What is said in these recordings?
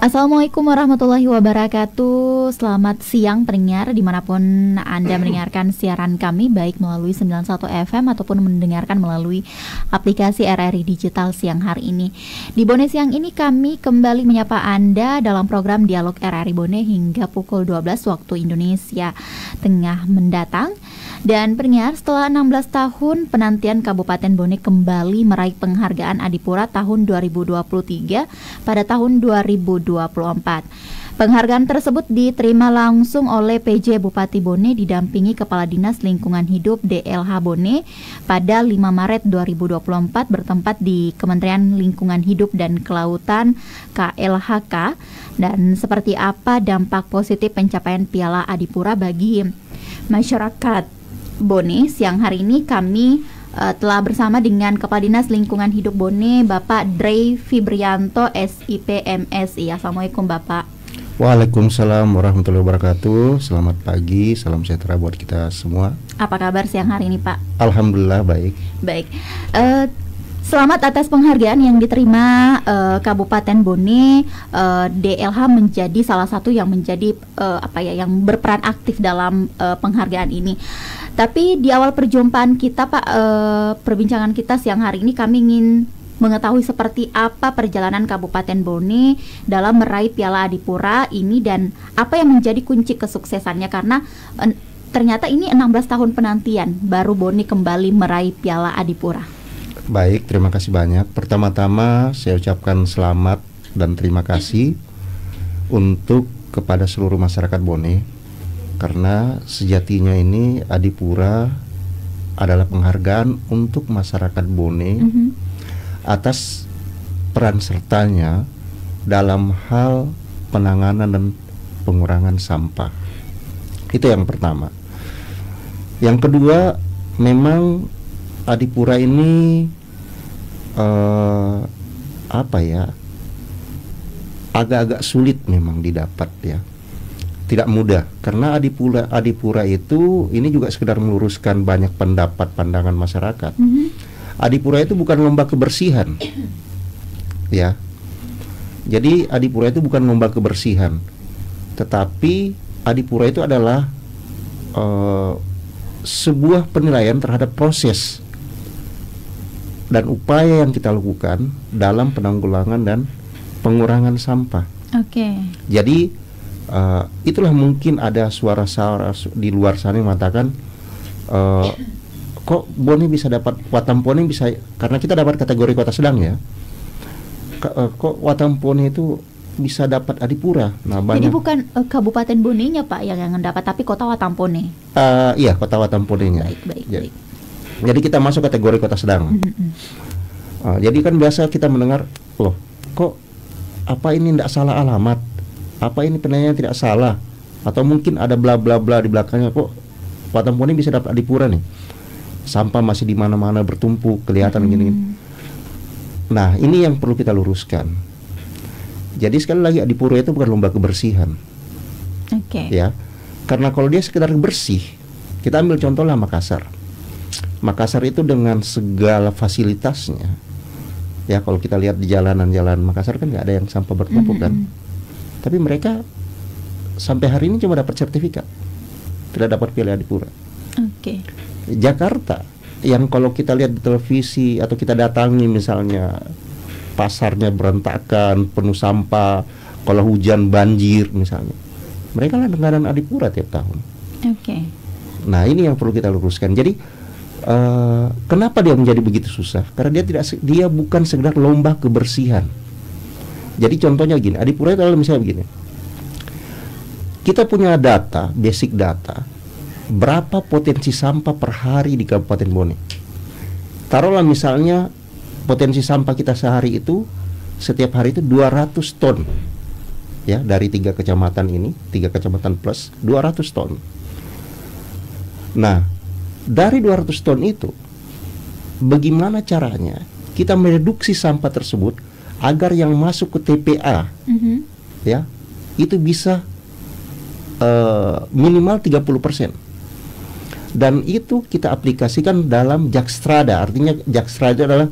Assalamualaikum warahmatullahi wabarakatuh. Selamat siang pendengar dimanapun Anda mendengarkan siaran kami, baik melalui 91 FM ataupun mendengarkan melalui aplikasi RRI Digital siang hari ini. Di Bone siang ini kami kembali menyapa Anda dalam program Dialog RRI Bone hingga pukul 12 waktu Indonesia Tengah mendatang. Dan pendengar, setelah 16 tahun penantian Kabupaten Bone kembali meraih penghargaan Adipura tahun 2023 pada tahun 2024. Penghargaan tersebut diterima langsung oleh PJ Bupati Bone didampingi Kepala Dinas Lingkungan Hidup DLH Bone pada 5 Maret 2024 bertempat di Kementerian Lingkungan Hidup dan Kelautan KLHK. Dan seperti apa dampak positif pencapaian Piala Adipura bagi masyarakat Bone? Siang hari ini kami telah bersama dengan Kepala Dinas Lingkungan Hidup Bone, Bapak Dray Fibrianto, SIP MSI. Assalamualaikum Bapak. Waalaikumsalam warahmatullahi wabarakatuh. Selamat pagi, salam sejahtera buat kita semua. Apa kabar siang hari ini Pak? Alhamdulillah baik. Baik. Selamat atas penghargaan yang diterima Kabupaten Bone. DLH menjadi salah satu yang menjadi yang berperan aktif dalam penghargaan ini. Tapi di awal perjumpaan kita Pak, perbincangan kita siang hari ini kami ingin mengetahui seperti apa perjalanan Kabupaten Bone dalam meraih Piala Adipura ini dan apa yang menjadi kunci kesuksesannya, karena ternyata ini 16 tahun penantian baru Bone kembali meraih Piala Adipura. Baik, terima kasih banyak. Pertama-tama saya ucapkan selamat dan terima kasih untuk kepada seluruh masyarakat Bone, karena sejatinya ini Adipura adalah penghargaan untuk masyarakat Bone atas peran sertanya dalam hal penanganan dan pengurangan sampah. Itu yang pertama. Yang kedua, memang Adipura ini agak-agak sulit memang didapat ya. Tidak mudah, karena Adipura itu ini juga sekedar meluruskan banyak pendapat pandangan masyarakat. Adipura itu bukan lomba kebersihan, ya. Jadi Adipura itu bukan lomba kebersihan, tetapi Adipura itu adalah sebuah penilaian terhadap proses dan upaya yang kita lakukan dalam penanggulangan dan pengurangan sampah. Jadi itulah mungkin ada suara-suara di luar sana yang mengatakan kok Bone bisa dapat, Watampone bisa, karena kita dapat kategori kota sedang ya. Kok Watampone itu bisa dapat Adipura. Nah, jadi bukan Kabupaten Bone-nya Pak yang dapat, tapi kota Watampone. Iya, kota Watamponenya. Baik. Jadi kita masuk kategori kota sedang. Jadi kan biasa kita mendengar, loh, kok apa ini tidak salah alamat? Apa ini penilaian tidak salah? Atau mungkin ada bla bla bla di belakangnya, kok Watampone bisa dapat Adipura nih? Sampah masih di mana-mana bertumpuk, kelihatan gini. Nah, ini yang perlu kita luruskan. Jadi sekali lagi Adipura itu bukan lomba kebersihan. Ya. Karena kalau dia sekedar bersih, kita ambil contohnya Makassar. Makassar itu dengan segala fasilitasnya, ya kalau kita lihat di jalanan-jalan Makassar kan nggak ada yang sampah bertumpuk kan, tapi mereka sampai hari ini cuma dapat sertifikat, tidak dapat Piala Adipura. Jakarta, yang kalau kita lihat di televisi atau kita datangi misalnya, pasarnya berantakan, penuh sampah, kalau hujan banjir misalnya, mereka langganan Adipura tiap tahun. Nah, ini yang perlu kita luruskan. Jadi kenapa dia menjadi begitu susah? Karena dia bukan sekedar lomba kebersihan. Jadi contohnya gini, Adipura itu adalah misalnya begini. Kita punya data, basic data, berapa potensi sampah per hari di Kabupaten Bone. Taruhlah misalnya potensi sampah kita sehari itu setiap hari itu 200 ton. Ya, dari 3 kecamatan ini, 3 kecamatan plus 200 ton. Nah, dari 200 ton itu, bagaimana caranya kita mereduksi sampah tersebut agar yang masuk ke TPA, ya, itu bisa minimal 30%. Dan itu kita aplikasikan dalam Jakstrada. Artinya Jakstrada adalah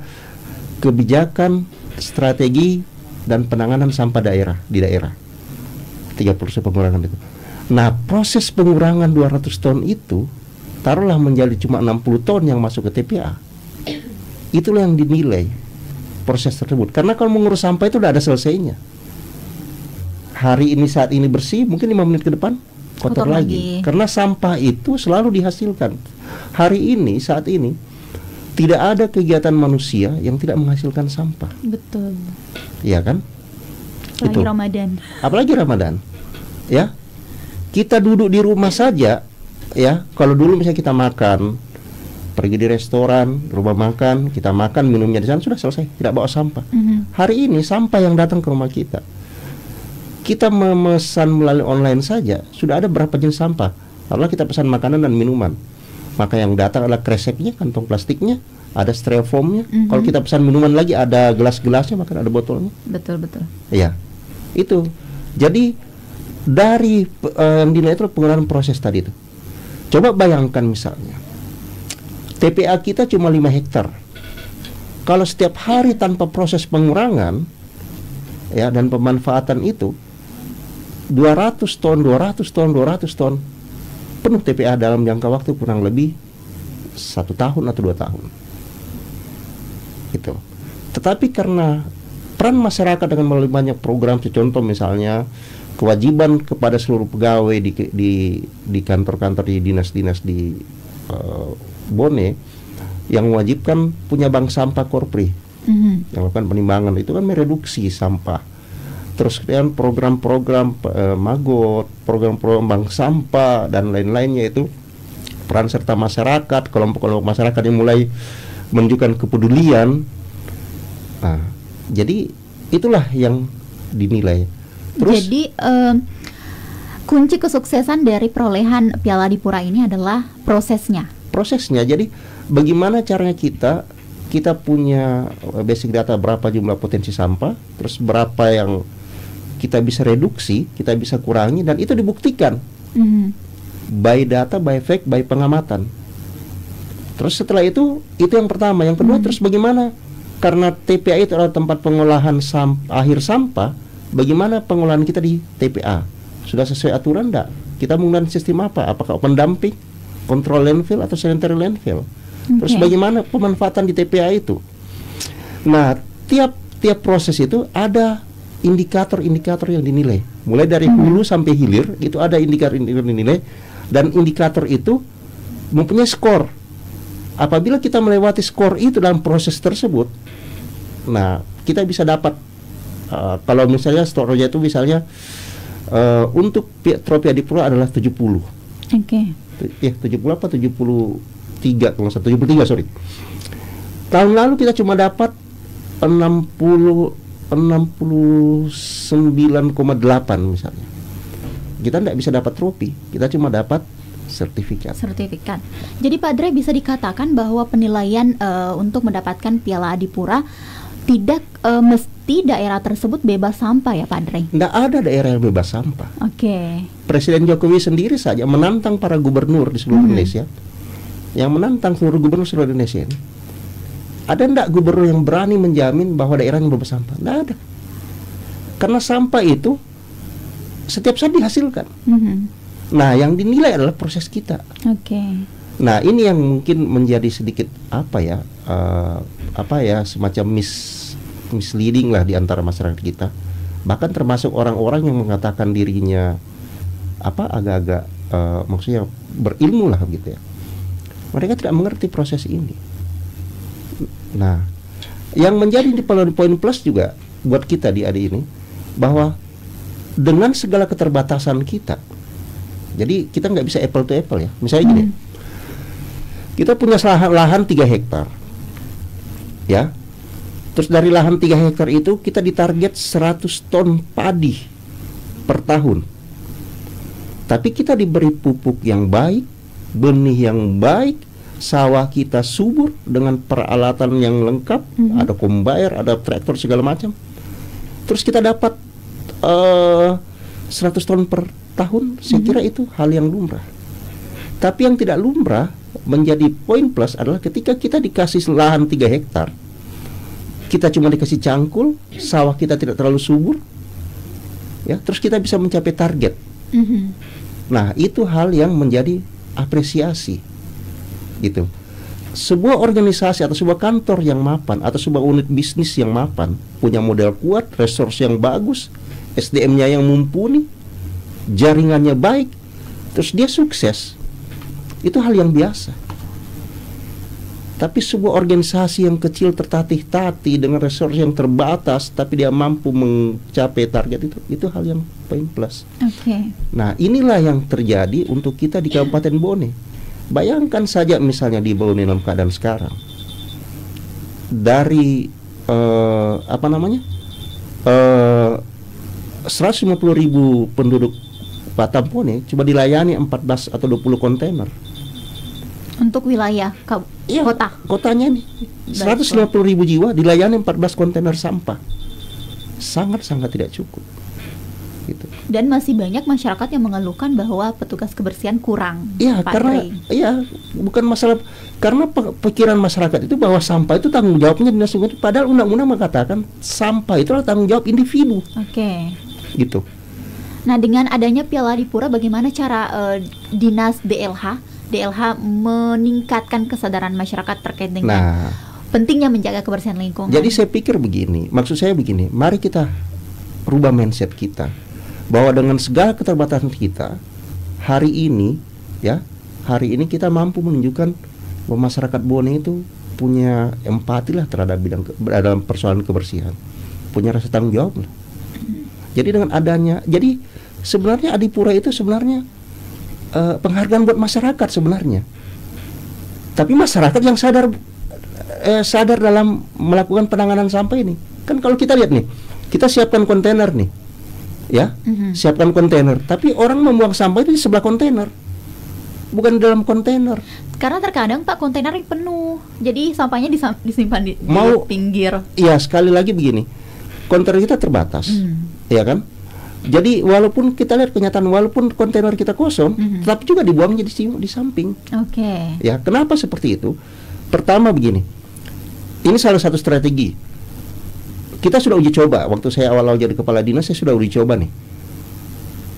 kebijakan strategi dan penanganan sampah daerah di daerah. 30% pengurangan itu. Nah, proses pengurangan 200 ton itu taruhlah menjadi cuma 60 ton yang masuk ke TPA. Itulah yang dinilai proses tersebut. Karena kalau mengurus sampah itu udah ada selesainya. Hari ini saat ini bersih, mungkin 5 menit ke depan kotor lagi. Karena sampah itu selalu dihasilkan. Hari ini, saat ini tidak ada kegiatan manusia yang tidak menghasilkan sampah. Betul. Iya kan? Apalagi Itu. Ramadan. Apalagi Ramadan. Ya. Kita duduk di rumah saja, ya. Kalau dulu misalnya kita makan, pergi di restoran, rumah makan, kita makan, minumnya di sana sudah selesai, tidak bawa sampah. Hari ini sampah yang datang ke rumah kita. Kita memesan melalui online saja, sudah ada berapa jenis sampah. Lalu kita pesan makanan dan minuman. Maka yang datang adalah kreseknya, kantong plastiknya, ada styrofoamnya. Kalau kita pesan minuman lagi, ada gelas-gelasnya, maka ada botolnya. Betul. Iya, itu. Jadi dari yang dinilai itu pengurangan proses tadi itu. Coba bayangkan misalnya, TPA kita cuma 5 hektar. Kalau setiap hari tanpa proses pengurangan, ya, dan pemanfaatan itu 200 ton, penuh TPA dalam jangka waktu kurang lebih 1 tahun atau 2 tahun. Gitu. Tetapi karena peran masyarakat dengan melalui banyak program, contoh misalnya kewajiban kepada seluruh pegawai di kantor-kantor, di dinas-dinas di Bone yang mewajibkan punya bank sampah korpri, yang melakukan penimbangan, itu kan mereduksi sampah. Terus kemudian program-program Magot, program-program bank sampah dan lain-lainnya, itu peran serta masyarakat, kelompok-kelompok masyarakat yang mulai menunjukkan kepedulian. Nah, jadi itulah yang dinilai. Terus, jadi kunci kesuksesan dari perolehan Piala Adipura ini adalah prosesnya. Jadi bagaimana caranya kita punya basic data berapa jumlah potensi sampah, terus berapa yang kita bisa reduksi, kita bisa kurangi, dan itu dibuktikan by data, by fact, by pengamatan. Terus setelah itu yang pertama. Yang kedua, terus bagaimana, karena TPA itu adalah tempat pengolahan akhir sampah, bagaimana pengolahan kita di TPA? Sudah sesuai aturan enggak? Kita menggunakan sistem apa? Apakah open dumping, control landfill, atau sanitary landfill? Terus bagaimana pemanfaatan di TPA itu? Nah, tiap proses itu ada indikator-indikator yang dinilai. Mulai dari hulu sampai hilir, itu ada indikator-indikator dinilai, dan indikator itu mempunyai skor. Apabila kita melewati skor itu dalam proses tersebut, nah, kita bisa dapat kalau misalnya skornya itu misalnya untuk trofi Adipura adalah 70. Ya, 70 apa 73, kalau 73, sorry. Tahun lalu kita cuma dapat 69,8 misalnya. Kita tidak bisa dapat trofi, kita cuma dapat sertifikat. Jadi Pak Dre, bisa dikatakan bahwa penilaian untuk mendapatkan Piala Adipura tidak mesti daerah tersebut bebas sampah ya Pak Dre? Tidak ada daerah yang bebas sampah. Presiden Jokowi sendiri saja menantang para gubernur di seluruh Indonesia, yang menantang seluruh gubernur seluruh Indonesia ini. Ada enggak gubernur yang berani menjamin bahwa daerahnya bebas sampah? Tidak ada. Karena sampah itu setiap saat dihasilkan. Nah, yang dinilai adalah proses kita. Nah, ini yang mungkin menjadi sedikit semacam misleading lah di antara masyarakat kita. Bahkan termasuk orang-orang yang mengatakan dirinya agak-agak maksudnya berilmu lah gitu ya. Mereka tidak mengerti proses ini. Nah, yang menjadi poin plus juga buat kita di ADI ini, bahwa dengan segala keterbatasan kita, jadi kita nggak bisa apple to apple ya. Misalnya gini, kita punya lahan 3 hektar, ya. Terus dari lahan 3 hektar itu kita ditarget 100 ton padi per tahun. Tapi kita diberi pupuk yang baik, benih yang baik, sawah kita subur dengan peralatan yang lengkap, ada combine, ada traktor segala macam. Terus kita dapat 100 ton per tahun, saya kira itu hal yang lumrah. Tapi yang tidak lumrah menjadi poin plus adalah ketika kita dikasih lahan 3 hektar, kita cuma dikasih cangkul, sawah kita tidak terlalu subur, ya, terus kita bisa mencapai target. Nah, itu hal yang menjadi apresiasi, gitu. Sebuah organisasi atau sebuah kantor yang mapan atau sebuah unit bisnis yang mapan, punya modal kuat, resource yang bagus, SDM-nya yang mumpuni, jaringannya baik, terus dia sukses, itu hal yang biasa. Tapi sebuah organisasi yang kecil tertatih-tatih dengan resource yang terbatas, tapi dia mampu mencapai target itu hal yang poin plus. Nah, inilah yang terjadi untuk kita di Kabupaten Bone. Bayangkan saja misalnya di Bone dalam keadaan sekarang, dari 150.000 penduduk Batam Bone cuma dilayani 14 atau 20 kontainer. Untuk wilayah kota. Kotanya nih 150.000 jiwa dilayani 14 kontainer sampah. Sangat-sangat tidak cukup. Gitu. Dan masih banyak masyarakat yang mengeluhkan bahwa petugas kebersihan kurang. Iya, bukan masalah, karena pikiran masyarakat itu bahwa sampah itu tanggung jawabnya dinas lingkungan. Padahal undang-undang mengatakan sampah itu adalah tanggung jawab individu. Gitu. Nah, dengan adanya Piala Adipura, bagaimana cara dinas DLH meningkatkan kesadaran masyarakat terkait dengan pentingnya menjaga kebersihan lingkungan? Jadi saya pikir begini, maksud saya begini, mari kita rubah mindset kita bahwa dengan segala keterbatasan kita hari ini kita mampu menunjukkan bahwa masyarakat Bone itu punya empati lah terhadap dalam persoalan kebersihan, punya rasa tanggung jawab lah. Jadi dengan adanya, jadi sebenarnya Adipura itu sebenarnya penghargaan buat masyarakat sebenarnya. Tapi masyarakat yang sadar dalam melakukan penanganan sampah ini. Kan kalau kita lihat nih, kita siapkan kontainer nih, ya, siapkan kontainer. Tapi orang membuang sampah itu di sebelah kontainer, bukan di dalam kontainer. Karena terkadang Pak kontainer penuh, jadi sampahnya disimpan di pinggir. Iya, sekali lagi begini, kontainer kita terbatas, ya kan? Jadi walaupun kita lihat kenyataan, walaupun kontainer kita kosong, tetapi juga dibuangnya di samping. Ya, kenapa seperti itu? Pertama begini, ini salah satu strategi. Kita sudah uji coba, waktu saya awal-awal jadi kepala dinas, saya sudah uji coba nih.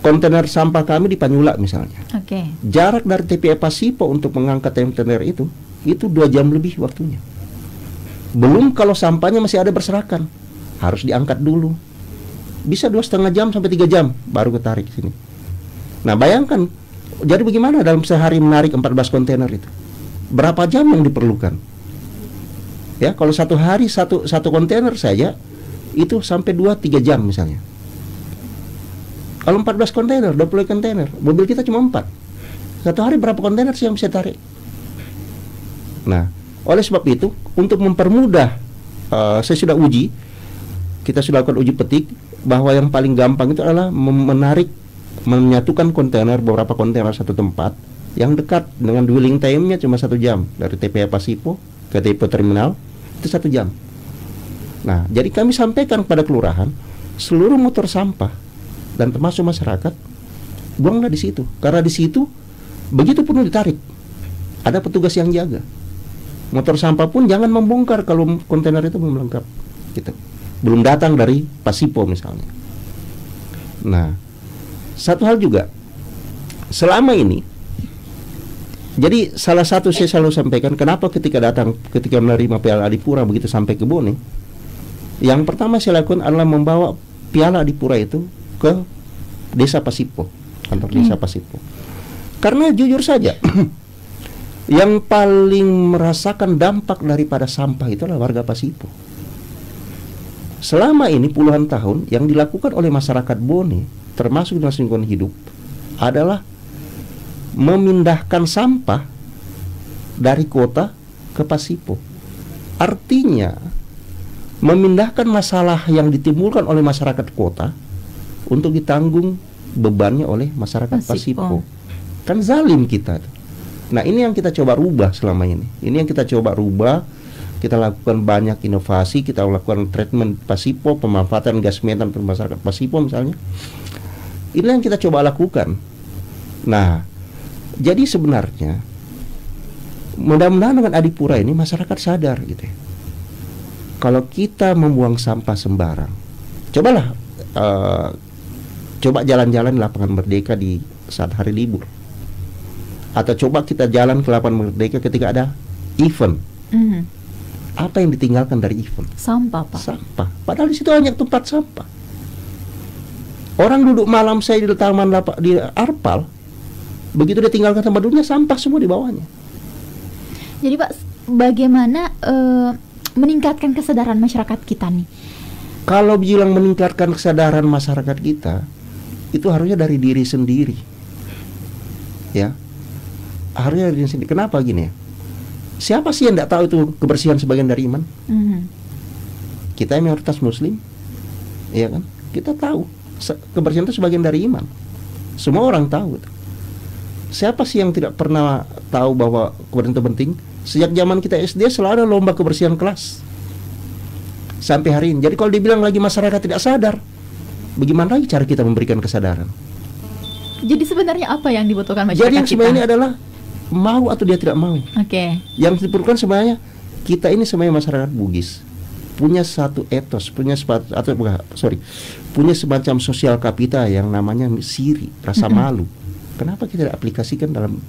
Kontainer sampah kami di Panyula misalnya. Jarak dari TPA Pasipo untuk mengangkat kontainer itu 2 jam lebih waktunya. Belum kalau sampahnya masih ada berserakan, harus diangkat dulu. Bisa 2,5 jam sampai 3 jam baru ketarik sini. Nah, bayangkan, jadi bagaimana dalam sehari menarik 14 kontainer itu? Berapa jam yang diperlukan? Ya, kalau satu hari satu kontainer saja itu sampai 2-3 jam misalnya. Kalau 14 kontainer, 20 kontainer, mobil kita cuma 4. Satu hari berapa kontainer sih yang bisa tarik? Nah, oleh sebab itu, untuk mempermudah, saya sudah uji, kita sudah lakukan uji petik, bahwa yang paling gampang itu adalah menyatukan kontainer, beberapa kontainer satu tempat yang dekat dengan dwelling time-nya cuma 1 jam dari TPA Pasipo ke TPA Terminal itu 1 jam. Nah, jadi kami sampaikan kepada kelurahan, seluruh motor sampah dan termasuk masyarakat buanglah di situ, karena di situ begitu penuh ditarik ada petugas yang jaga. Motor sampah pun jangan membongkar kalau kontainer itu belum lengkap, gitu. Belum datang dari Pasipo misalnya. Nah, satu hal juga, selama ini, jadi salah satu saya selalu sampaikan, kenapa ketika menerima Piala Adipura begitu sampai ke Bone, yang pertama saya lakukan adalah membawa Piala Adipura itu ke Desa Pasipo, kantor Desa Pasipo. Karena jujur saja, yang paling merasakan dampak daripada sampah itu adalah warga Pasipo. Selama ini puluhan tahun yang dilakukan oleh masyarakat Bone, termasuk dinas lingkungan hidup, adalah memindahkan sampah dari kota ke Pasipo. Artinya memindahkan masalah yang ditimbulkan oleh masyarakat kota untuk ditanggung bebannya oleh masyarakat Pasipo. Kan zalim kita. Nah, ini yang kita coba rubah selama ini. Ini yang kita coba rubah. Kita lakukan banyak inovasi, kita lakukan treatment Pasipo, pemanfaatan gas metan untuk masyarakat Pasipo misalnya. Ini yang kita coba lakukan. Nah, jadi sebenarnya mudah-mudahan dengan Adipura ini masyarakat sadar gitu ya. Kalau kita membuang sampah sembarang, cobalah coba jalan-jalan di lapangan Merdeka di saat hari libur, atau coba kita jalan ke lapangan Merdeka ketika ada event. Apa yang ditinggalkan dari event? Sampah, Pak. Sampah. Padahal di situ hanya tempat sampah. Orang duduk malam saya di taman di Arpal, begitu dia tinggalkan tempat duduknya, sampah semua di bawahnya. Jadi Pak, bagaimana meningkatkan kesadaran masyarakat kita nih? Kalau bilang meningkatkan kesadaran masyarakat kita, itu harusnya dari diri sendiri. Ya, harusnya dari diri sendiri. Kenapa gini ya? Siapa sih yang tidak tahu itu kebersihan sebagian dari iman? Kita yang mayoritas Muslim, ya kan? Kita tahu kebersihan itu sebagian dari iman. Semua orang tahu itu. Siapa sih yang tidak pernah tahu bahwa kebersihan itu penting? Sejak zaman kita SD selalu ada lomba kebersihan kelas sampai hari ini. Jadi kalau dibilang lagi masyarakat tidak sadar, bagaimana lagi cara kita memberikan kesadaran? Jadi sebenarnya apa yang dibutuhkan masyarakat kita? Jadi yang sebenarnya adalah mau atau dia tidak mau. Yang diperlukan sebenarnya kita ini sebenarnya masyarakat Bugis punya satu etos, punya semacam sosial kapita yang namanya siri, rasa malu. Kenapa kita tidak aplikasikan dalam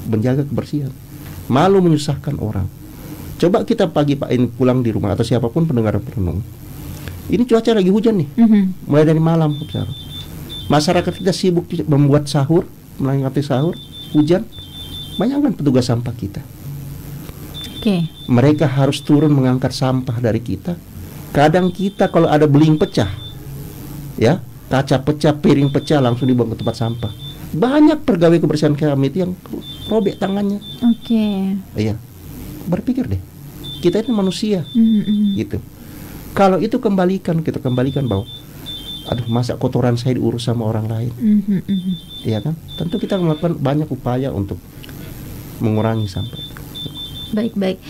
menjaga kebersihan? Malu menyusahkan orang. Coba kita pagi Pak ini pulang di rumah, atau siapapun pendengar perenung. Ini cuaca lagi hujan nih, mulai dari malam. Masyarakat kita sibuk membuat sahur, melengkapi sahur, hujan. Bayangkan petugas sampah kita. Mereka harus turun mengangkat sampah dari kita. Kadang kita kalau ada beling pecah, ya, kaca pecah, piring pecah, langsung dibuang ke tempat sampah. Banyak pegawai kebersihan kami itu yang robek tangannya. Iya, berpikir deh, kita ini manusia, gitu. Kalau itu kita kembalikan bahwa, aduh, masa kotoran saya diurus sama orang lain, iya kan? Tentu kita melakukan banyak upaya untuk mengurangi sampah. Baik.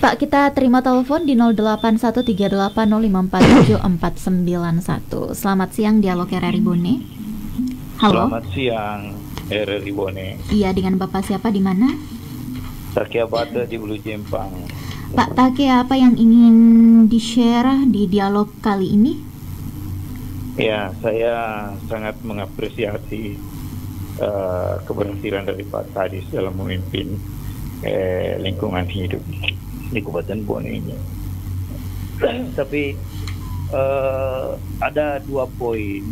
Pak, kita terima telepon di 081380547491. Selamat siang, Dialog RRI Bone. Halo. Selamat siang, RRI Bone. Iya, dengan Bapak siapa, di mana? Takia Bata di Ulu Jempang. Pak Takia, apa yang ingin di-share di dialog kali ini? Ya, saya sangat mengapresiasi keberhasilan dari Pak Kadis dalam memimpin lingkungan hidup di Kabupaten Bone ini. Tapi ada 2 poin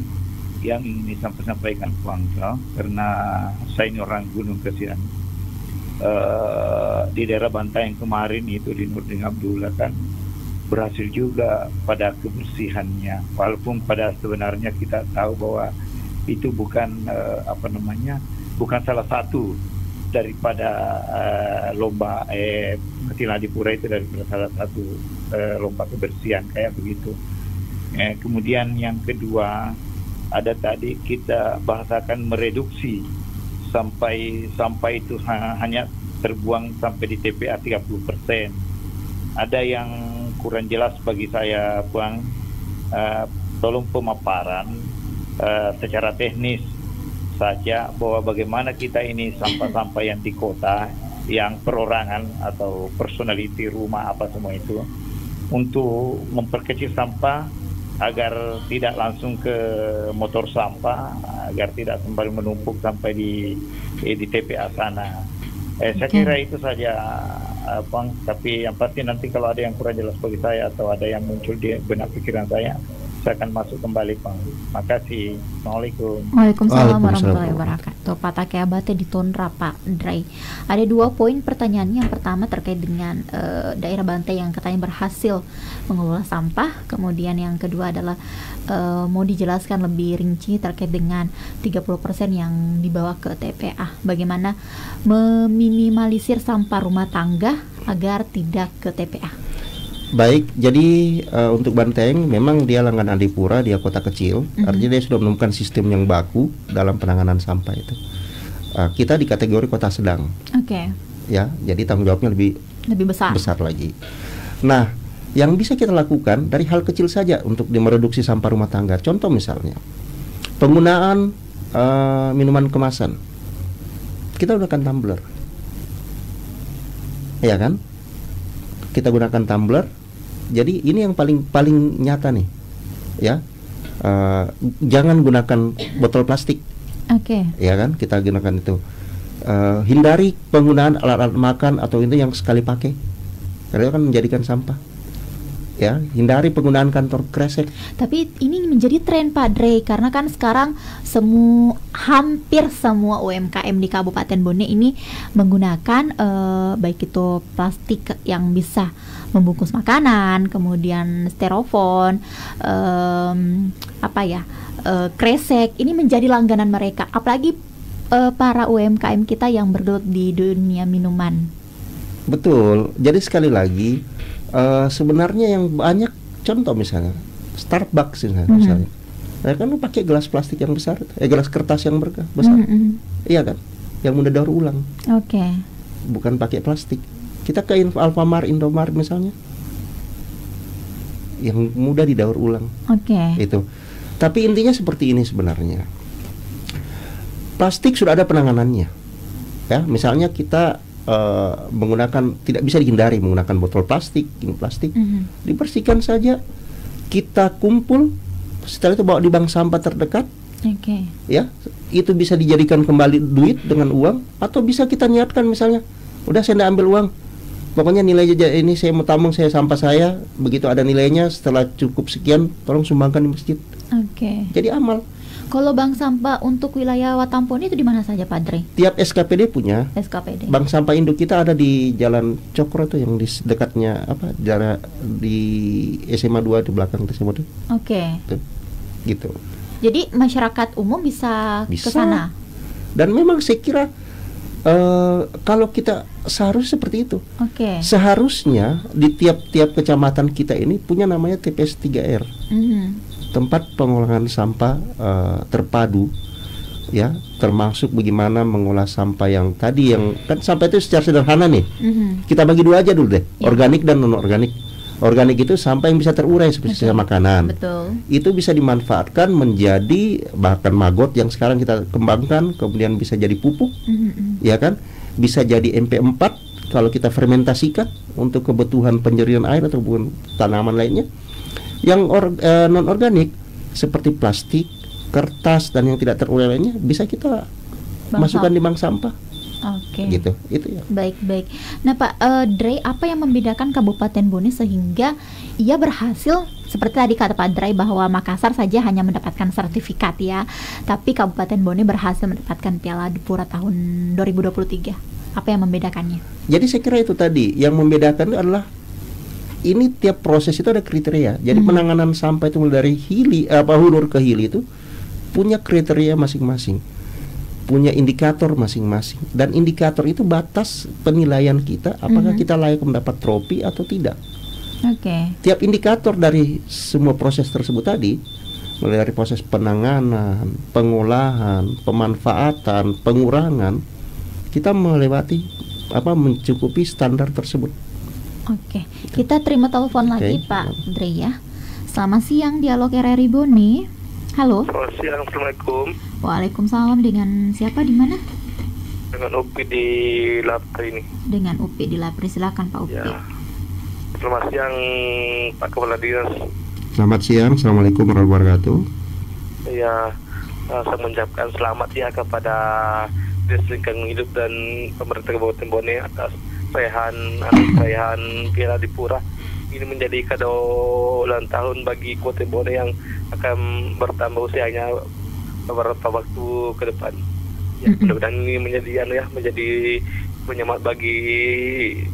yang ingin disampaikan Bangsa, karena saya ini orang Gunung Kesian. Di daerah Bantaeng kemarin itu di Nurdin Abdullah kan berhasil juga pada kebersihannya, walaupun pada sebenarnya kita tahu bahwa itu bukan bukan salah satu daripada lomba Tiladipura, itu daripada salah satu lomba kebersihan kayak begitu. Kemudian yang kedua, ada tadi kita bahasakan mereduksi sampai itu hanya terbuang sampai di TPA 30%. Ada yang kurang jelas bagi saya, Bang. Tolong pemaparan secara teknis saja bahwa bagaimana kita ini sampah-sampah yang di kota, yang perorangan atau personality rumah apa semua itu, untuk memperkecil sampah agar tidak langsung ke motor sampah, agar tidak kembali menumpuk sampai di TPA sana. Saya kira itu saja, Bang. Tapi yang pasti nanti kalau ada yang kurang jelas bagi saya atau ada yang muncul di benak pikiran saya akan masuk kembali, Bang. Makasih. Assalamualaikum. Waalaikumsalam warahmatullahi wabarakatuh. Pak Takia Abate di Tondra, Pak Dray. Ada 2 poin pertanyaannya. Yang pertama terkait dengan daerah Bantaeng yang katanya berhasil mengelola sampah. Kemudian yang kedua adalah mau dijelaskan lebih rinci terkait dengan 30% yang dibawa ke TPA. Bagaimana meminimalisir sampah rumah tangga agar tidak ke TPA? Baik, jadi untuk Bantaeng memang dia langganan Adipura, dia kota kecil, artinya dia sudah menemukan sistem yang baku dalam penanganan sampah itu. Kita di kategori kota sedang. Ya, jadi tanggung jawabnya lebih besar lagi. Nah, yang bisa kita lakukan dari hal kecil saja untuk mereduksi sampah rumah tangga. Contoh misalnya, penggunaan minuman kemasan. Kita gunakan tumbler. Ya kan? Kita gunakan tumbler. Jadi ini yang paling nyata nih, ya. Jangan gunakan botol plastik. Oke. Ya kan, kita gunakan itu. Hindari penggunaan alat-alat makan atau itu yang sekali pakai, karena itu kan menjadikan sampah. Ya, hindari penggunaan kantong kresek. Tapi ini menjadi tren Pak Dre, karena kan sekarang hampir semua UMKM di Kabupaten Bone ini menggunakan baik itu plastik yang bisa membungkus makanan, kemudian styrofoam, kresek. Ini menjadi langganan mereka, apalagi para UMKM kita yang bergelut di dunia minuman. Betul. Jadi sekali lagi, sebenarnya yang banyak contoh misalnya Starbucks misalnya, kan lu pakai gelas plastik yang besar, gelas kertas yang besar, iya kan, yang mudah daur ulang. Oke. Bukan pakai plastik. Kita ke Alfamart, Indomaret misalnya, yang mudah didaur ulang. Oke. Itu. Tapi intinya seperti ini sebenarnya. Plastik sudah ada penanganannya. Ya, misalnya kita tidak bisa dihindari menggunakan botol plastik, dibersihkan saja, kita kumpul, setelah itu bawa di bank sampah terdekat. Ya, itu bisa dijadikan kembali duit dengan uang, atau bisa kita niatkan misalnya, udah saya nggak ambil uang, pokoknya nilai ini saya mau tambang, saya sampah saya, begitu ada nilainya, setelah cukup sekian, tolong sumbangkan di masjid. Jadi amal. Kalau bank sampah untuk wilayah Watampone itu di mana saja, Pak Dre? Tiap SKPD punya. SKPD. Bank sampah induk kita ada di Jalan Cokro itu, yang di dekatnya di SMA 2 di belakang tersebut. Gitu. Jadi masyarakat umum bisa ke sana. Dan memang saya kira kalau kita seharusnya seperti itu. Seharusnya di tiap-tiap kecamatan kita ini punya namanya TPS 3R. Tempat pengolahan sampah terpadu, ya, termasuk bagaimana mengolah sampah yang tadi, yang kan sampah itu secara sederhana nih, kita bagi dua aja dulu deh, organik dan non organik. Organik itu sampah yang bisa terurai seperti sisa makanan. Itu bisa dimanfaatkan menjadi bahkan maggot yang sekarang kita kembangkan, kemudian bisa jadi pupuk, ya kan, bisa jadi MP4 kalau kita fermentasikan untuk kebutuhan penjernihan air ataupun tanaman lainnya. Yang non organik seperti plastik, kertas, dan yang tidak terurai lainnya bisa kita masukkan di bank sampah. Gitu, itu ya. Baik. Nah Pak Dre, apa yang membedakan Kabupaten Bone sehingga ia berhasil, seperti tadi kata Pak Dre bahwa Makassar saja hanya mendapatkan sertifikat ya, tapi Kabupaten Bone berhasil mendapatkan Piala Dipura tahun 2023. Apa yang membedakannya? Jadi saya kira itu tadi yang membedakan adalah ini tiap proses itu ada kriteria. Jadi penanganan sampah itu mulai dari hulu ke hilir itu punya kriteria masing-masing, punya indikator masing-masing, dan indikator itu batas penilaian kita apakah kita layak mendapat trofi atau tidak. Tiap indikator dari semua proses tersebut tadi, mulai dari proses penanganan, pengolahan, pemanfaatan, pengurangan, kita melewati mencukupi standar tersebut. Kita terima telepon lagi Pak Dre ya. Selamat siang, Dialog RRI Bone. Halo. Selamat siang, Assalamualaikum. Waalaikumsalam. Dengan siapa, di mana? Dengan Upi di Lapri ini. Dengan Upi di Lapri, silakan Pak Upi. Ya. Selamat siang Pak Kepala Dinas. Selamat siang, Assalamualaikum warahmatullahi wabarakatuh. Ya, saya mengucapkan selamat ya kepada Dinas Lingkungan Hidup dan pemerintah Kabupaten Bone atas perayaan Piala Dipura. Ini menjadi kado ulang tahun bagi Kabupaten Bone yang akan bertambah usianya beberapa waktu ke depan. Ya, mudah-mudahan ini menjadi penyemangat bagi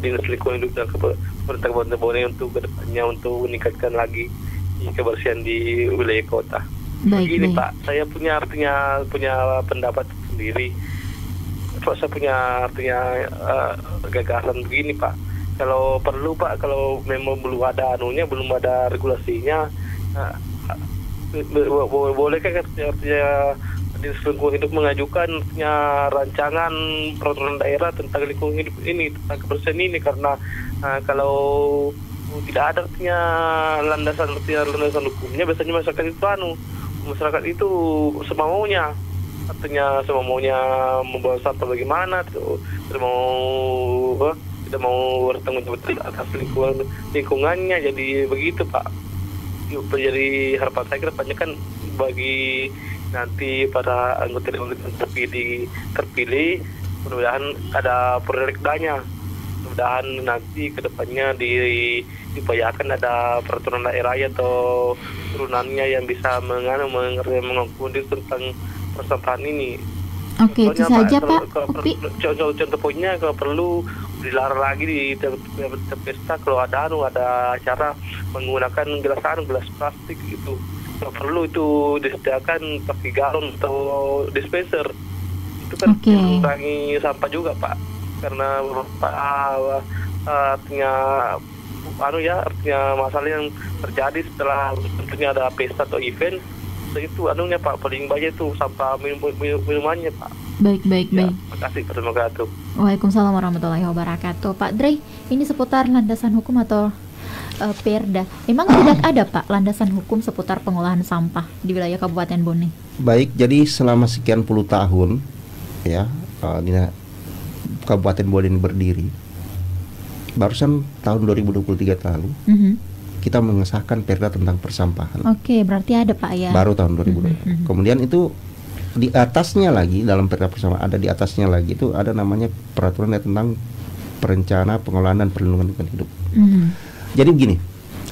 Dinas Lingkungan Hidup dan pemerintah Kabupaten Bone untuk ke depannya, untuk meningkatkan lagi kebersihan di wilayah kota. Begini Pak, saya punya pendapat sendiri. Saya punya gagasan begini Pak. Kalau perlu Pak, kalau memang belum ada regulasinya, bolehkah artinya Dinas Lingkungan Hidup mengajukan rancangan peraturan daerah tentang lingkungan hidup ini, tentang kebersihan ini, karena kalau tidak ada artinya landasan hukumnya, biasanya masyarakat itu semaunya. Artinya semua maunya membawa sampah bagaimana, mau kita mau bertanggung jawab atas lingkungannya. Jadi begitu Pak. Jadi harapan saya ke depannya kan bagi nanti para anggota dewan terpilih, mudah-mudahan ada proyeknya. Mudah-mudahan nanti ke depannya diupayakan ada peraturan daerah atau turunannya yang bisa mengakomodir tentang persampahan ini. Oke, itu saja Pak Upi. Contoh poinnya kalau perlu dilarang lagi di pesta kalau ada acara menggunakan gelas plastik itu. Kalau perlu itu disediakan pakai galon atau dispenser. Itu kan mengurangi sampah juga Pak. Karena artinya masalah yang terjadi setelah tentunya ada pesta atau event itu Pak paling banyak itu sampah minumannya Pak. Baik. Terima kasih. Waalaikumsalam warahmatullahi wabarakatuh. Pak Dre, ini seputar landasan hukum atau Perda. Memang tidak ada Pak landasan hukum seputar pengolahan sampah di wilayah Kabupaten Bone. Baik, jadi selama sekian puluh tahun ya Kabupaten Bone ini berdiri. Barusan tahun 2023 lalu kita mengesahkan Perda tentang persampahan. Oke, berarti ada Pak ya. Baru tahun 2020. Kemudian itu di atasnya lagi dalam Perda persampahan ada di atasnya lagi itu ada namanya peraturan tentang perencana pengolahan dan perlindungan lingkungan hidup. Jadi begini,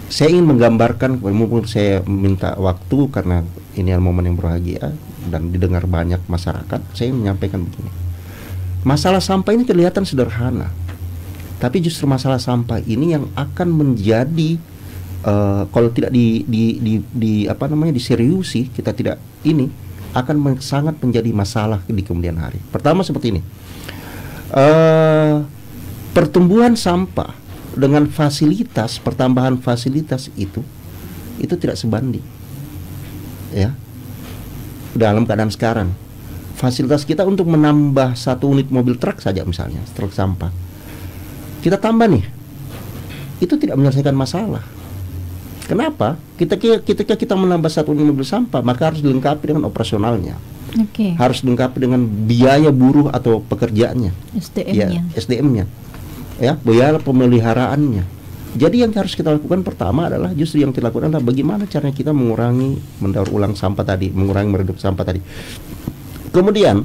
saya ingin menggambarkan, mumpung saya minta waktu karena ini adalah momen yang berbahagia dan didengar banyak masyarakat, saya ingin menyampaikan begini. Masalah sampah ini kelihatan sederhana, tapi justru masalah sampah ini yang akan menjadi kalau tidak diseriusi, kita tidak ini akan sangat menjadi masalah di kemudian hari. Pertama seperti ini, pertumbuhan sampah dengan fasilitas, pertambahan fasilitas itu tidak sebanding, ya. Dalam keadaan sekarang, fasilitas kita untuk menambah 1 unit mobil truk saja misalnya, truk sampah, kita tambah nih, itu tidak menyelesaikan masalah. Kenapa? Ketika kita menambah 1 unit mobil sampah, maka harus dilengkapi dengan operasionalnya. Harus dilengkapi dengan biaya buruh atau pekerjaannya, SDM-nya. Ya, biaya pemeliharaannya. Jadi yang harus kita lakukan pertama adalah justru yang kita lakukan adalah bagaimana caranya kita mengurangi mendaur ulang sampah tadi, mengurangi meredup sampah tadi. Kemudian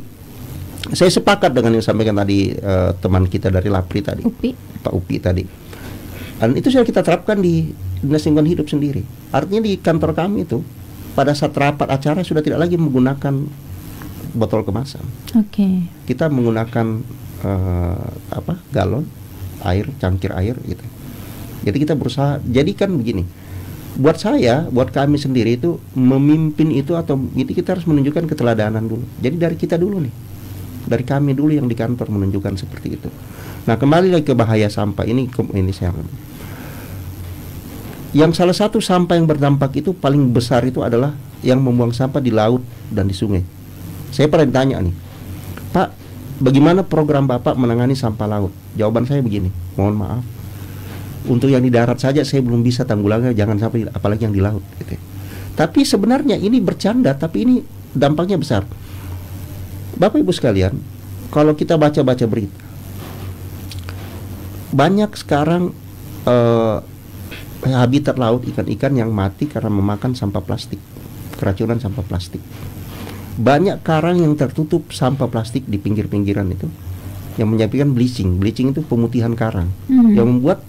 saya sepakat dengan yang disampaikan tadi teman kita dari Lapri tadi, Pak Upi tadi. Dan itu sudah kita terapkan di Dinas Lingkungan Hidup sendiri. Artinya di kantor kami itu pada saat rapat acara sudah tidak lagi menggunakan botol kemasan. Kita menggunakan galon air, cangkir air gitu. Jadi kita berusaha, jadi kan begini, buat kami sendiri itu memimpin itu atau itu kita harus menunjukkan keteladanan dulu. Jadi dari kita dulu nih, dari kami dulu yang di kantor menunjukkan seperti itu. Nah, kembali lagi ke bahaya sampah ini saya yang salah satu sampah yang berdampak itu paling besar itu adalah yang membuang sampah di laut dan di sungai. Saya pernah ditanya nih, Pak, bagaimana program Bapak menangani sampah laut? Jawaban saya begini, mohon maaf, untuk yang di darat saja saya belum bisa tanggulannya, jangan sampai apalagi yang di laut gitu. Tapi sebenarnya ini bercanda, tapi ini dampaknya besar. Bapak Ibu sekalian, kalau kita baca-baca berita, banyak sekarang habitat laut ikan-ikan yang mati karena memakan sampah plastik, keracunan sampah plastik. Banyak karang yang tertutup sampah plastik di pinggir-pinggiran itu, yang menyebabkan bleaching itu pemutihan karang, yang membuat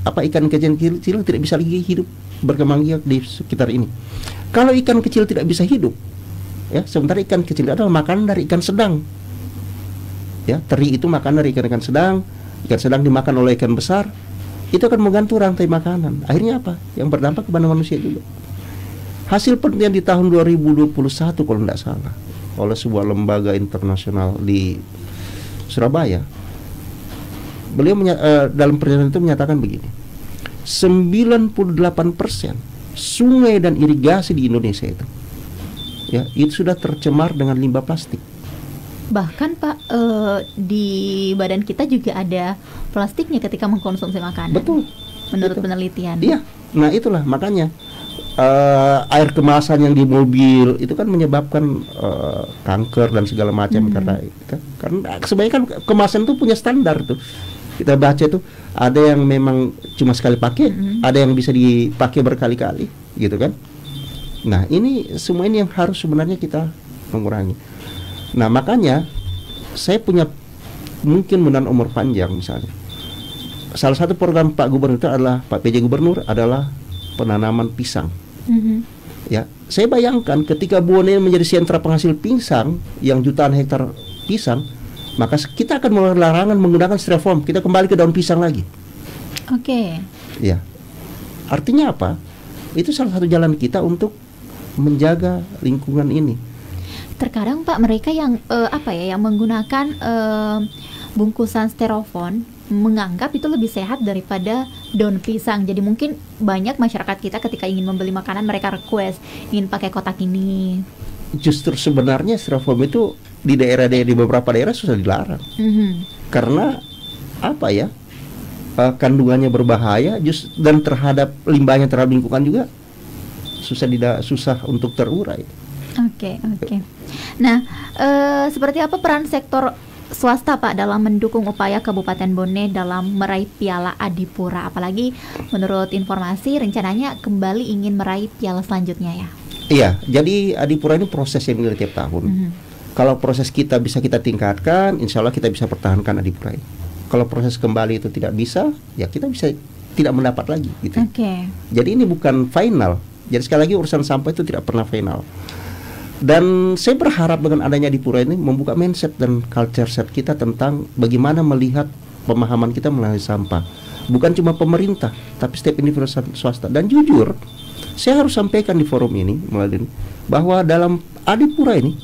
ikan kecil tidak bisa lagi hidup berkembang biak di sekitar ini. Kalau ikan kecil tidak bisa hidup, ya, sementara ikan kecil adalah makanan dari ikan sedang. Ya, teri itu makanan dari ikan sedang dimakan oleh ikan besar, itu akan menggantung rantai makanan. Akhirnya apa? Yang berdampak kepada manusia juga. Hasil penelitian di tahun 2021 kalau tidak salah oleh sebuah lembaga internasional di Surabaya, beliau dalam penelitian itu menyatakan begini, 98% sungai dan irigasi di Indonesia itu, ya, itu sudah tercemar dengan limbah plastik. Bahkan Pak, di badan kita juga ada plastiknya ketika mengkonsumsi makanan. Betul. Menurut penelitian. Iya. Nah itulah makanya air kemasan yang di mobil itu kan menyebabkan kanker dan segala macam karena sebenarnya kan kemasan itu punya standar tuh. Kita baca itu ada yang memang cuma sekali pakai, ada yang bisa dipakai berkali-kali, gitu kan. Nah, ini semua ini yang harus sebenarnya kita mengurangi. Nah, makanya saya punya mungkin menahan umur panjang misalnya. Salah satu program Pak Gubernur itu adalah Pak PJ Gubernur adalah penanaman pisang. Ya, saya bayangkan ketika Bone menjadi sentra penghasil pisang yang jutaan hektar pisang, maka kita akan mulai larangan menggunakan styrofoam. Kita kembali ke daun pisang lagi. Oke. Ya, artinya apa? Itu salah satu jalan kita untuk menjaga lingkungan ini. Terkadang Pak, mereka yang yang menggunakan bungkusan styrofoam menganggap itu lebih sehat daripada daun pisang. Jadi mungkin banyak masyarakat kita ketika ingin membeli makanan mereka request ingin pakai kotak ini. Justru sebenarnya styrofoam itu di beberapa daerah susah dilarang. Karena apa ya? Kandungannya berbahaya dan terhadap limbahnya terhadap lingkungan juga susah untuk terurai. Oke. Nah, seperti apa peran sektor swasta Pak dalam mendukung upaya Kabupaten Bone dalam meraih Piala Adipura? Apalagi menurut informasi rencananya kembali ingin meraih piala selanjutnya ya? Iya, jadi Adipura ini proses yang dimulai tiap tahun. Kalau proses kita bisa kita tingkatkan, insya Allah kita bisa pertahankan Adipura ini. Kalau proses kembali itu tidak bisa, ya kita bisa tidak mendapat lagi gitu. Jadi ini bukan final. Jadi sekali lagi urusan sampah itu tidak pernah final. Dan saya berharap dengan adanya Adipura ini membuka mindset dan culture set kita tentang bagaimana melihat pemahaman kita melalui sampah. Bukan cuma pemerintah, tapi setiap individu swasta. Dan jujur, saya harus sampaikan di forum ini melalui bahwa dalam Adipura ini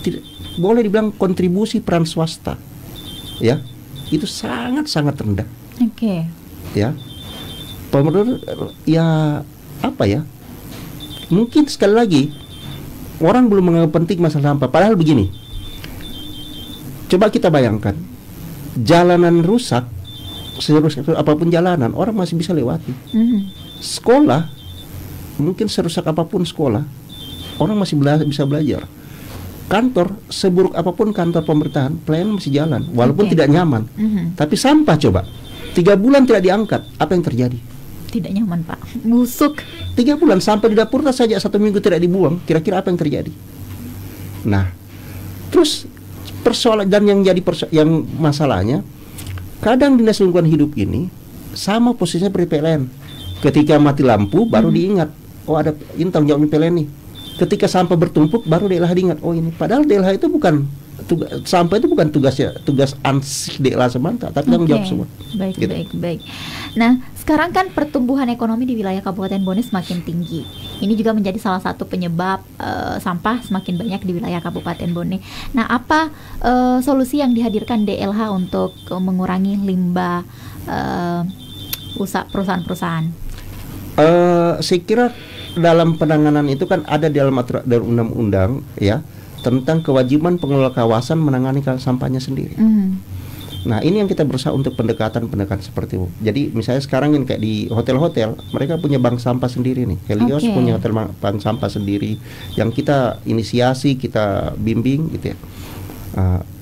tidak boleh dibilang kontribusi peran swasta, ya itu sangat rendah. Ya, pemerintah ya apa ya? Mungkin sekali lagi orang belum menganggap penting masalah sampah. Padahal begini, coba kita bayangkan, jalanan rusak, serusak apapun jalanan, orang masih bisa lewati. Sekolah, mungkin serusak apapun sekolah, orang masih bisa belajar. Kantor, seburuk apapun kantor pemerintahan, pelayanan masih jalan, walaupun tidak nyaman. Tapi sampah coba, 3 bulan tidak diangkat, apa yang terjadi? Tidak nyaman Pak, busuk. 3 bulan sampai di dapur saja 1 minggu tidak dibuang, kira-kira apa yang terjadi? Nah, terus persoalan dan yang masalahnya, kadang dinas lingkungan hidup ini sama posisinya seperti PLN. Ketika mati lampu baru diingat, oh ada ini tanggung jawab PLN nih. Ketika sampah bertumpuk baru DLH diingat, oh ini. Padahal DLH itu bukan sampah itu bukan tugas ansih DLH semata, tapi tanggung jawab semua. Baik. Nah, sekarang kan pertumbuhan ekonomi di wilayah Kabupaten Bone semakin tinggi. Ini juga menjadi salah satu penyebab sampah semakin banyak di wilayah Kabupaten Bone. Nah, apa solusi yang dihadirkan DLH untuk mengurangi limbah perusahaan-perusahaan? Saya kira dalam penanganan itu kan ada dalam undang-undang ya tentang kewajiban pengelola kawasan menangani sampahnya sendiri. Nah, ini yang kita berusaha untuk pendekatan seperti itu. Jadi misalnya sekarang ini kayak di hotel-hotel, mereka punya bank sampah sendiri nih. Helios punya hotel bank sampah sendiri yang kita inisiasi, kita bimbing gitu ya.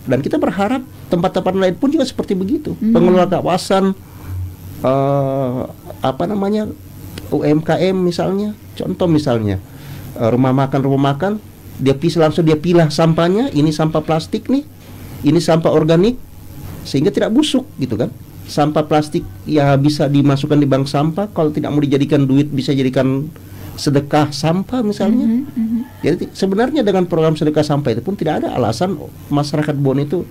Dan kita berharap tempat-tempat lain pun juga seperti begitu. Pengelola kawasan UMKM misalnya, contoh misalnya rumah makan, dia pilah sampahnya, ini sampah plastik nih, ini sampah organik, sehingga tidak busuk gitu kan. Sampah plastik ya bisa dimasukkan di bank sampah, kalau tidak mau dijadikan duit bisa jadikan sedekah sampah misalnya. Jadi sebenarnya dengan program sedekah sampah itu pun tidak ada alasan masyarakat Bone itu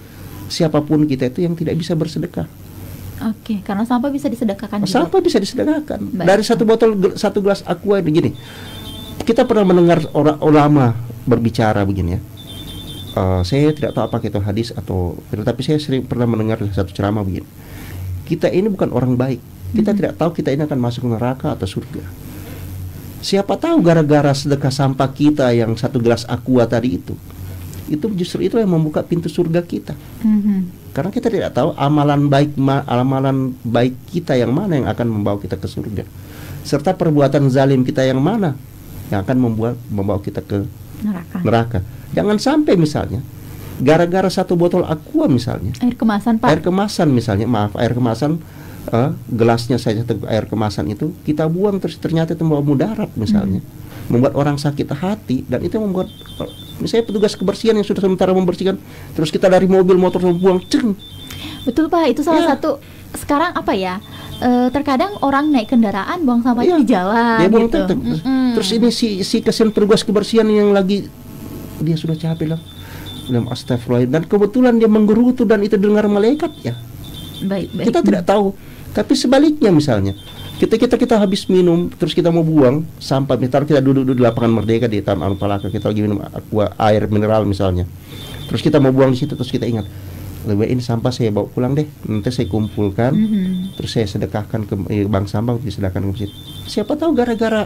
siapapun kita itu yang tidak bisa bersedekah. Karena sampah bisa disedekahkan juga. Sampah bisa disedekahkan. Dari satu gelas aqua begini. Kita pernah mendengar orang ulama berbicara begini ya. Saya tidak tahu apakah itu hadis atau, tapi saya sering pernah mendengar satu ceramah begini. Kita ini bukan orang baik. Kita tidak tahu kita ini akan masuk neraka atau surga. Siapa tahu gara-gara sedekah sampah kita yang 1 gelas aqua tadi itu justru itu yang membuka pintu surga kita. Karena kita tidak tahu amalan baik kita yang mana yang akan membawa kita ke surga, serta perbuatan zalim kita yang mana yang akan membawa kita ke Neraka. neraka. Jangan sampai misalnya gara-gara satu botol aqua misalnya, Air kemasan, Pak. air kemasan misalnya, air kemasan, gelasnya saja air kemasan itu kita buang, terus ternyata itu membawa mudarat misalnya, membuat orang sakit hati, dan itu membuat misalnya petugas kebersihan yang sudah sementara membersihkan, terus kita dari mobil motor buang, ceng. Betul, Pak. Itu salah Ya. satu sekarang apa ya? Terkadang orang naik kendaraan buang sampahnya Iya. di jalan Dia buang gitu. tetep. Terus ini si kasihan petugas kebersihan yang lagi dia sudah capek lah, dalam astagfirullah, dan kebetulan dia menggerutu dan itu dengar malaikat ya. Baik. Kita tidak tahu. Tapi sebaliknya misalnya, kita habis minum, terus kita mau buang sampah, misalnya kita duduk di lapangan Merdeka di Taman Alun-Palaka, kita lagi minum air mineral misalnya, terus kita mau buang di situ, terus kita ingat, lebih ini sampah saya bawa pulang deh, nanti saya kumpulkan, terus saya sedekahkan ke bank sampah untuk disedekahkan ke masjid. Siapa tahu gara-gara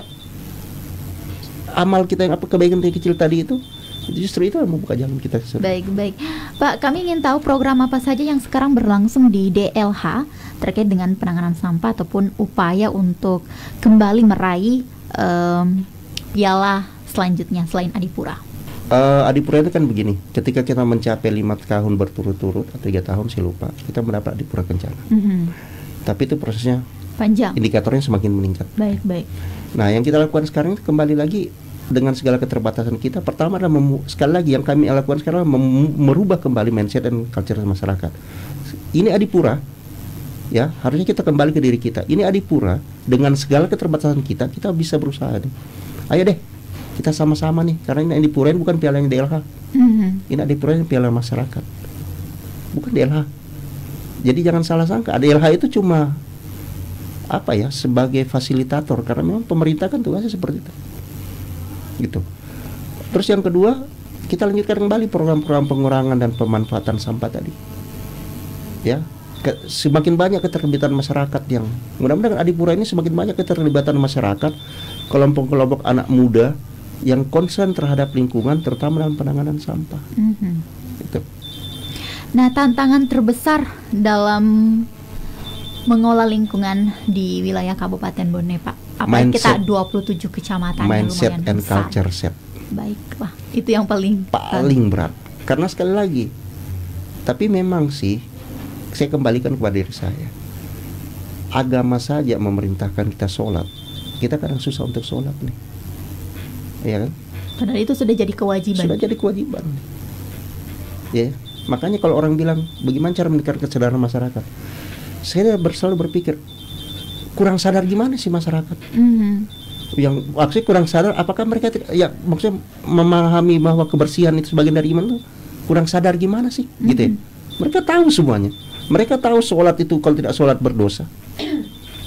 amal kita yang kebaikan yang kecil tadi itu justru itu yang membuka jalan kita. Baik. Pak, kami ingin tahu program apa saja yang sekarang berlangsung di DLH terkait dengan penanganan sampah ataupun upaya untuk kembali meraih piala selanjutnya selain Adipura. Adipura itu kan begini, ketika kita mencapai 5 tahun berturut-turut atau 3 tahun saya lupa, kita mendapat Adipura Kencana. Tapi itu prosesnya Panjang. indikatornya semakin meningkat. Baik. Nah, yang kita lakukan sekarang itu kembali lagi dengan segala keterbatasan kita. Pertama adalah sekali lagi yang kami lakukan sekarang merubah kembali mindset dan culture masyarakat. Ini Adipura, ya harusnya kita kembali ke diri kita. Ini Adipura, dengan segala keterbatasan kita bisa berusaha nih. Ayo deh, kita sama-sama nih, karena ini Adipura ini bukan piala yang DLH. Ini Adipura ini piala masyarakat, bukan DLH. Jadi jangan salah sangka, DLH itu cuma apa ya, sebagai fasilitator, karena memang pemerintah kan tugasnya seperti itu. Gitu. Terus yang kedua, kita lanjutkan kembali program-program pengurangan dan pemanfaatan sampah tadi. Ya, semakin banyak keterlibatan masyarakat yang mudah-mudahan Adipura ini semakin banyak keterlibatan masyarakat, kelompok-kelompok anak muda yang konsen terhadap lingkungan, terutama dalam penanganan sampah. Gitu. Nah, tantangan terbesar dalam mengolah lingkungan di wilayah Kabupaten Bone, Pak. Apalagi kita 27 kecamatan yang mindset lumayan and besar. culture set. Baiklah, itu yang paling berat. Karena sekali lagi, tapi memang sih saya kembalikan kepada diri saya. Agama saja memerintahkan kita sholat, kita kadang susah untuk sholat nih, ya kan? Padahal itu sudah jadi kewajiban. Sudah jadi kewajiban. Ya, makanya kalau orang bilang bagaimana cara meningkatkan kesadaran masyarakat, saya selalu berpikir kurang sadar gimana sih masyarakat? Yang maksudnya kurang sadar, apakah mereka ya maksudnya memahami bahwa kebersihan itu sebagian dari iman tuh kurang sadar gimana sih? Gitu ya. Mereka tahu semuanya. Mereka tahu sholat itu kalau tidak sholat berdosa.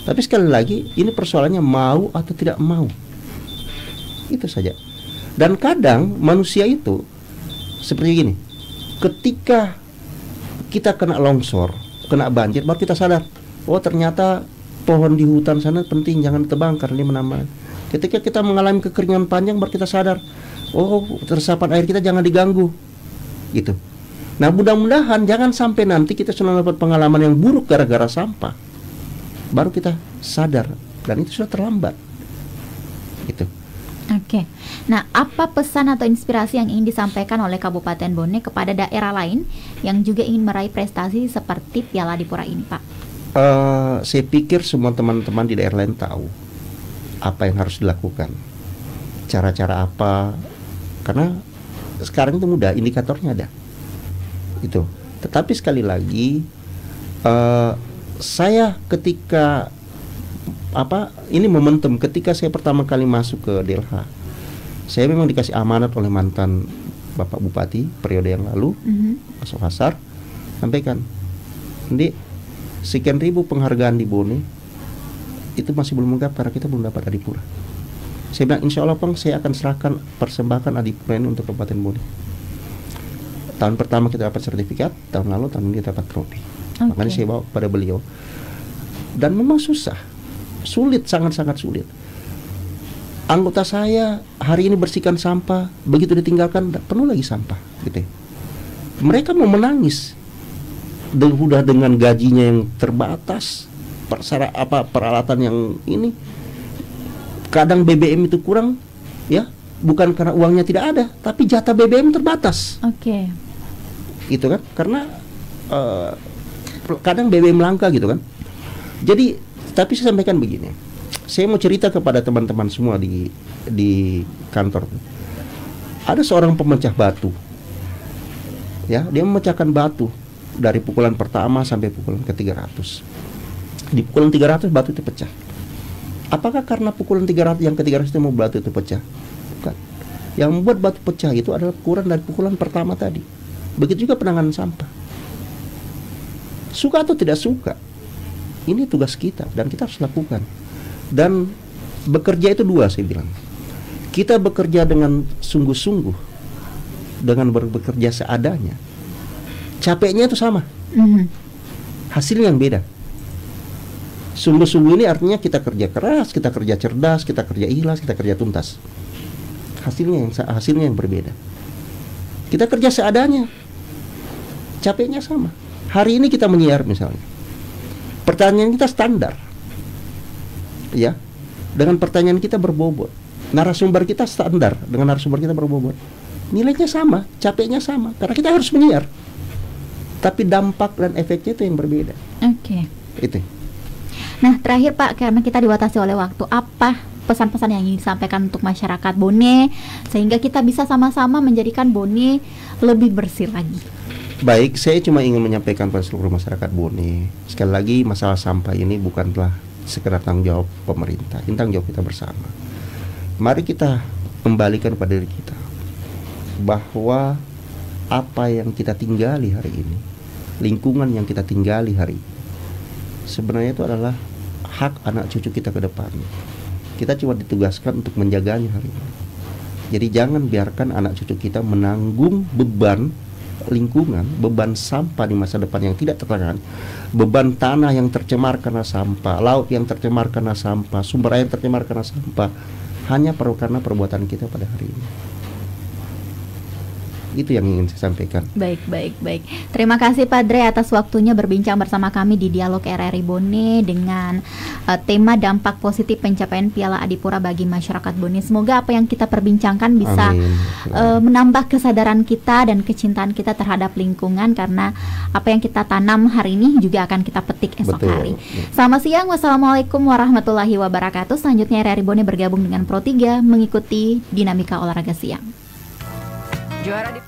Tapi sekali lagi ini persoalannya mau atau tidak mau. Itu saja. Dan kadang manusia itu seperti gini. Ketika kita kena longsor, kena banjir, baru kita sadar, oh ternyata pohon di hutan sana penting, jangan tebang karena dia menambah. Ketika kita mengalami kekeringan panjang, baru kita sadar, oh resapan air kita jangan diganggu, gitu. Nah, mudah-mudahan jangan sampai nanti kita sudah dapat pengalaman yang buruk gara-gara sampah, baru kita sadar, dan itu sudah terlambat, gitu. Oke. Nah, apa pesan atau inspirasi yang ingin disampaikan oleh Kabupaten Bone kepada daerah lain yang juga ingin meraih prestasi seperti Piala Adipura ini, Pak? Saya pikir semua teman-teman di daerah lain tahu apa yang harus dilakukan, cara-cara apa, karena sekarang itu mudah, indikatornya ada, itu. Tetapi sekali lagi, saya ketika ini momentum ketika saya pertama kali masuk ke DLH, saya memang dikasih amanat oleh mantan Bapak Bupati periode yang lalu, Mas Hasar, sampaikan, Ndi, sekian ribu penghargaan di Bone itu masih belum lengkap karena kita belum dapat Adipura. Saya bilang insya Allah Bang, saya akan serahkan persembahkan Adipura ini untuk Kabupaten Bone. Tahun pertama kita dapat sertifikat, tahun tahun ini kita dapat trofi. Makanya saya bawa kepada beliau. Dan memang sulit, sangat-sangat sulit. Anggota saya hari ini bersihkan sampah, begitu ditinggalkan penuh lagi sampah, gitu. Mereka mau menangis. Udah dengan gajinya yang terbatas, peralatan yang ini, kadang BBM itu kurang, Ya, bukan karena uangnya tidak ada, tapi jatah BBM terbatas. Oke. Gitu kan? Karena kadang BBM langka gitu kan. Jadi, tapi saya sampaikan begini. Saya mau cerita kepada teman-teman semua di kantor. Ada seorang pemecah batu. Ya, dia memecahkan batu dari pukulan pertama sampai pukulan ke-300. Di pukulan 300 batu itu pecah. Apakah karena pukulan 300 yang ke-300 itu mau batu itu pecah? Bukan. Yang membuat batu pecah itu adalah kurang dari pukulan pertama tadi. Begitu juga penanganan sampah. Suka atau tidak suka, ini tugas kita dan kita harus lakukan. Dan bekerja itu dua, saya bilang. Kita bekerja dengan sungguh-sungguh, dengan bekerja seadanya. Capeknya itu sama, hasilnya yang beda. Sungguh-sungguh ini artinya kita kerja keras, kita kerja cerdas, kita kerja ikhlas, kita kerja tuntas. Hasilnya yang berbeda. Kita kerja seadanya, capeknya sama. Hari ini kita menyiar misalnya, pertanyaan kita standar, ya, dengan pertanyaan kita berbobot. Narasumber kita standar, dengan narasumber kita berbobot. Nilainya sama, capeknya sama, karena kita harus menyiar. Tapi dampak dan efeknya itu yang berbeda. Oke. Itu. Nah, terakhir Pak, karena kita dibatasi oleh waktu, apa pesan-pesan yang ingin disampaikan untuk masyarakat Bone sehingga kita bisa sama-sama menjadikan Bone lebih bersih lagi? Baik, saya cuma ingin menyampaikan pada seluruh masyarakat Bone, sekali lagi masalah sampah ini bukanlah sekedar tanggung jawab pemerintah, ini tanggung jawab kita bersama. Mari kita kembalikan pada diri kita bahwa apa yang kita tinggali hari ini, lingkungan yang kita tinggali hari ini, sebenarnya itu adalah hak anak cucu kita ke depan. Kita cuma ditugaskan untuk menjaganya hari ini. Jadi jangan biarkan anak cucu kita menanggung beban lingkungan, beban sampah di masa depan yang tidak tertangani, beban tanah yang tercemar karena sampah, laut yang tercemar karena sampah, sumber air tercemar karena sampah, hanya karena perbuatan kita pada hari ini. Itu yang ingin saya sampaikan. Baik. Terima kasih Pak Dre atas waktunya berbincang bersama kami di Dialog RRI Bone dengan tema dampak positif pencapaian Piala Adipura bagi masyarakat Bone. Semoga apa yang kita perbincangkan bisa menambah kesadaran kita dan kecintaan kita terhadap lingkungan, karena apa yang kita tanam hari ini juga akan kita petik esok hari. Selamat siang, wassalamualaikum warahmatullahi wabarakatuh. Selanjutnya RRI Bone bergabung dengan Pro 3 mengikuti dinamika olahraga siang. Juara di